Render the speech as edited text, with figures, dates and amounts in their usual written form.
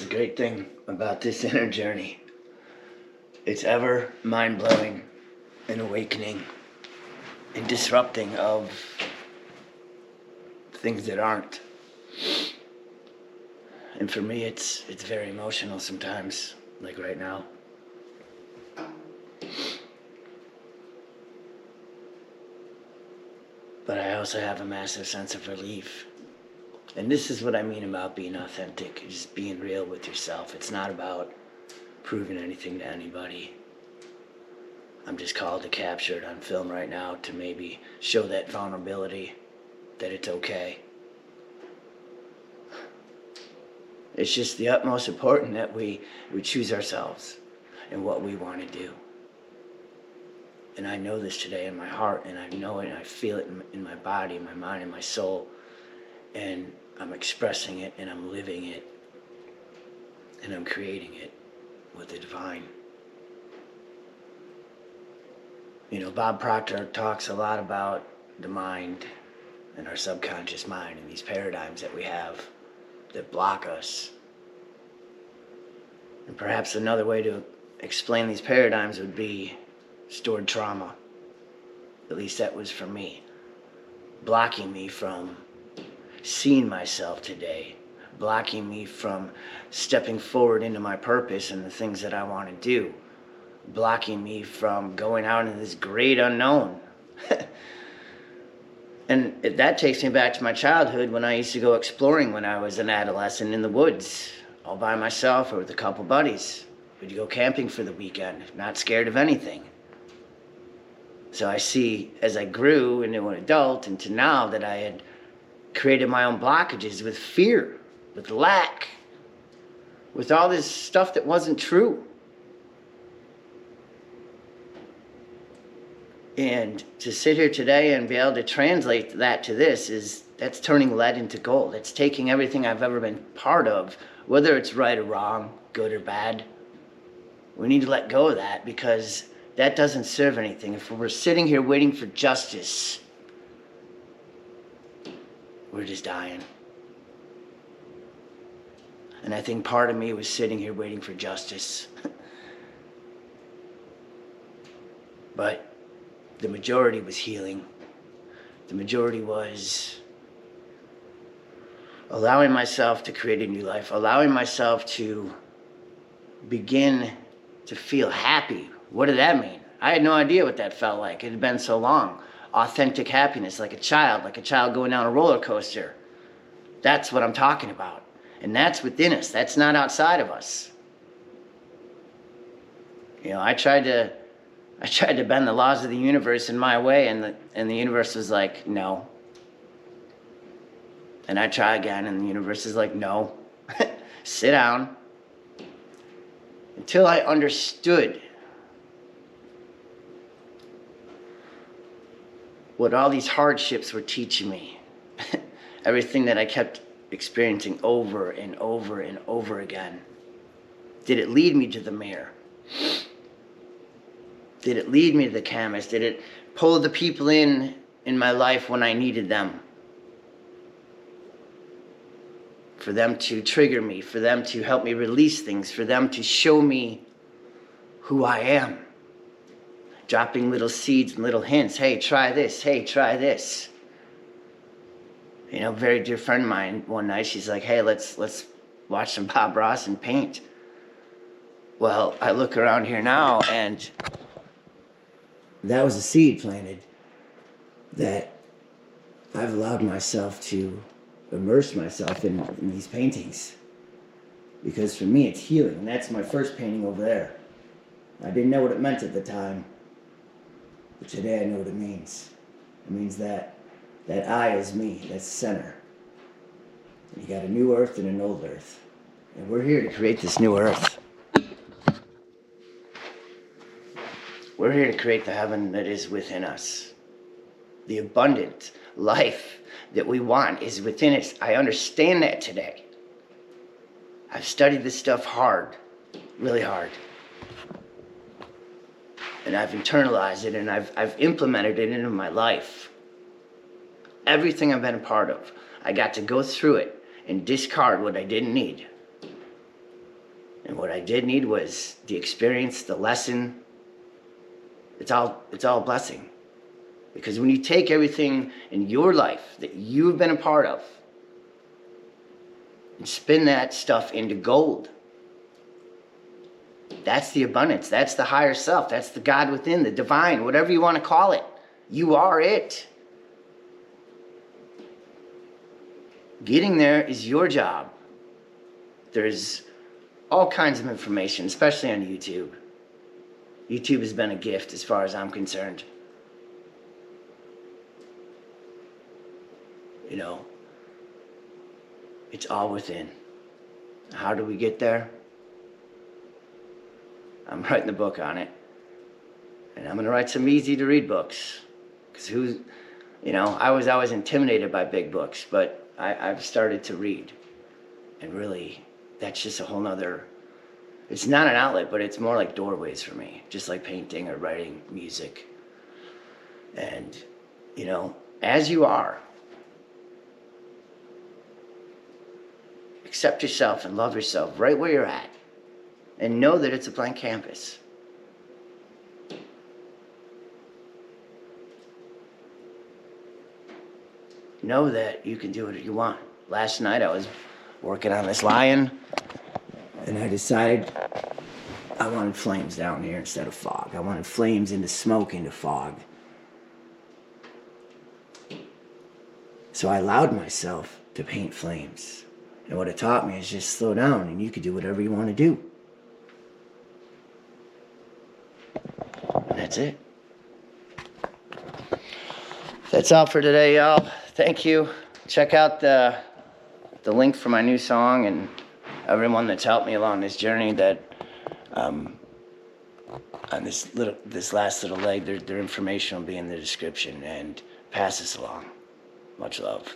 the great thing about this inner journey. It's ever mind-blowing and awakening and disrupting of things that aren't. And for me, it's very emotional sometimes, like right now. But I also have a massive sense of relief. And this is what I mean about being authentic, just being real with yourself. It's not about proving anything to anybody. I'm just called to capture it on film right now to maybe show that vulnerability, that it's okay. It's just the utmost important that we choose ourselves and what we want to do. And I know this today in my heart, and I know it, and I feel it in my body, my mind, and my soul. And I'm expressing it, and I'm living it, and I'm creating it with the divine. You know, Bob Proctor talks a lot about the mind and our subconscious mind and these paradigms that we have that block us. And perhaps another way to explain these paradigms would be stored trauma. At least that was for me. Blocking me from seeing myself today. Blocking me from stepping forward into my purpose and the things that I want to do. Blocking me from going out into this great unknown. And that takes me back to my childhood when I used to go exploring when I was an adolescent in the woods, all by myself or with a couple buddies. We'd go camping for the weekend, not scared of anything. So I see, as I grew into an adult, into now, that I had created my own blockages with fear, with lack, with all this stuff that wasn't true. And to sit here today and be able to translate that to this that's turning lead into gold. It's taking everything I've ever been part of, whether it's right or wrong, good or bad. We need to let go of that because that doesn't serve anything. If we're sitting here waiting for justice, we're just dying. And I think part of me was sitting here waiting for justice. But the majority was healing. The majority was allowing myself to create a new life, allowing myself to begin to feel happy. What did that mean? I had no idea what that felt like. It had been so long. Authentic happiness, like a child going down a roller coaster. That's what I'm talking about. And that's within us. That's not outside of us. You know, I tried to bend the laws of the universe in my way, and the universe was like, no. And I try again, and the universe is like, no. Sit down. Until I understood what all these hardships were teaching me. Everything that I kept experiencing over and over and over again. Did it lead me to the mirror? Did it lead me to the canvas? Did it pull the people in my life when I needed them? For them to trigger me, for them to help me release things, for them to show me who I am. Dropping little seeds and little hints. Hey, try this. Hey, try this. You know, a very dear friend of mine, one night, she's like, hey, let's watch some Bob Ross and paint. Well, I look around here now, and that was a seed planted that I've allowed myself to immerse myself in these paintings. Because for me, it's healing. And that's my first painting over there. I didn't know what it meant at the time. But today I know what it means. It means that I is me. That's the center. And you got a new earth and an old earth. And we're here to create this new earth. We're here to create the heaven that is within us. The abundant life that we want is within us. I understand that today. I've studied this stuff hard, really hard. And I've internalized it, and I've implemented it into my life. Everything I've been a part of, I got to go through it and discard what I didn't need. And what I did need was the experience, the lesson. It's all a blessing. Because when you take everything in your life that you've been a part of and spin that stuff into gold, that's the abundance. That's the higher self. That's the God within, the divine, whatever you want to call it. You are it. Getting there is your job. There's all kinds of information, especially on YouTube. YouTube has been a gift as far as I'm concerned. You know, it's all within. How do we get there? I'm writing a book on it. And I'm going to write some easy to read books. Because I was always intimidated by big books, but I've started to read. And really, that's just a whole nother, it's not an outlet, but it's more like doorways for me. Just like painting or writing music. And, as you are, accept yourself and love yourself right where you're at. And know that it's a blank canvas. Know that you can do what you want. Last night I was working on this lion, and I decided I wanted flames down here instead of fog. I wanted flames into smoke, into fog. So I allowed myself to paint flames. And what it taught me is just slow down, and you can do whatever you want to do. And that's it. That's all for today, y'all. Thank you. Check out the link for my new song and everyone that's helped me along this journey. That on this last little leg, their information will be in the description, and pass this along. Much love.